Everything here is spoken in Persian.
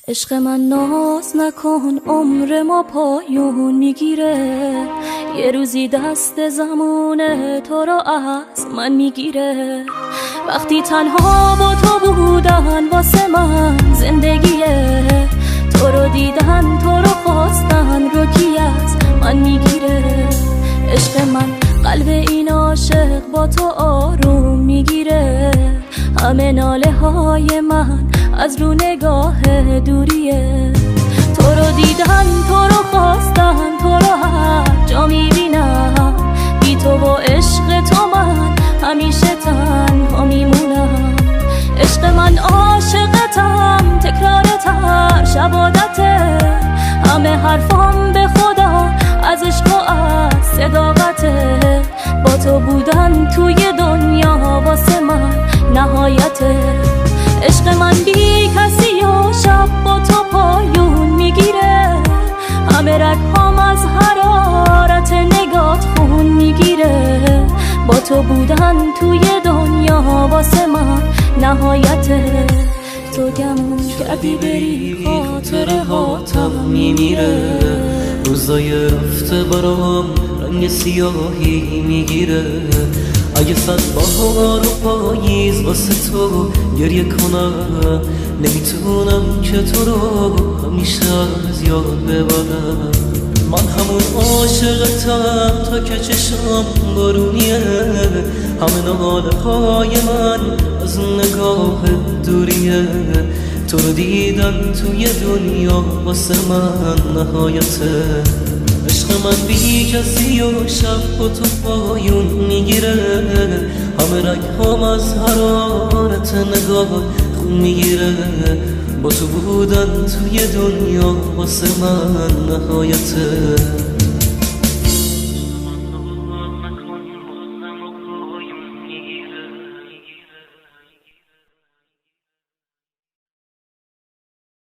عشق من ناز نکن، عمر ما پایون میگیره. یه روزی دست زمونه تو رو از من میگیره. وقتی تنها با تو بودن واسه من زندگیه. تو رو دیدن، تو رو خواستن، رو کی از من میگیره. عشق من قلب این عاشق با تو آروم میگیره. همه ناله های من از رو نگاه دوریه. تو رو دیدن، تو رو خواستن، تو رو هر جا میبینم. بی تو و عشق تو من همیشه تنها میمونم. عشق من عاشقتم، تکرارت هر شب عادته. همه حرفام به خدا از عشق و از صداقته. با تو بودن توی دنیا واسه من نهایته. عشق من بی کسی و شب با تو پایون میگیره. همه رگهام از حرارت نگات خون میگیره. با تو بودن توی دنیا واسه من نهایته. تو گمون کردی بری، خاطره هاتم میمیره. روزای رفته برام رنگ سیاهی میگیره. اگه صد بهار و پاییز واسه تو گریه کنم، نمیتونم که تو رو همیشه از یاد ببرم. من همون عاشقتم تا که چشم بارونیه. همه ناله های من از نگاه دوریه. تو رو دیدن توی دنیا واسه من نهایته. عشق من بی کسی و شب با تو پایون میگیره. همه رگهام از حرارت نگاه خون میگیره. با تو بودن توی دنیا واسه من نهایته.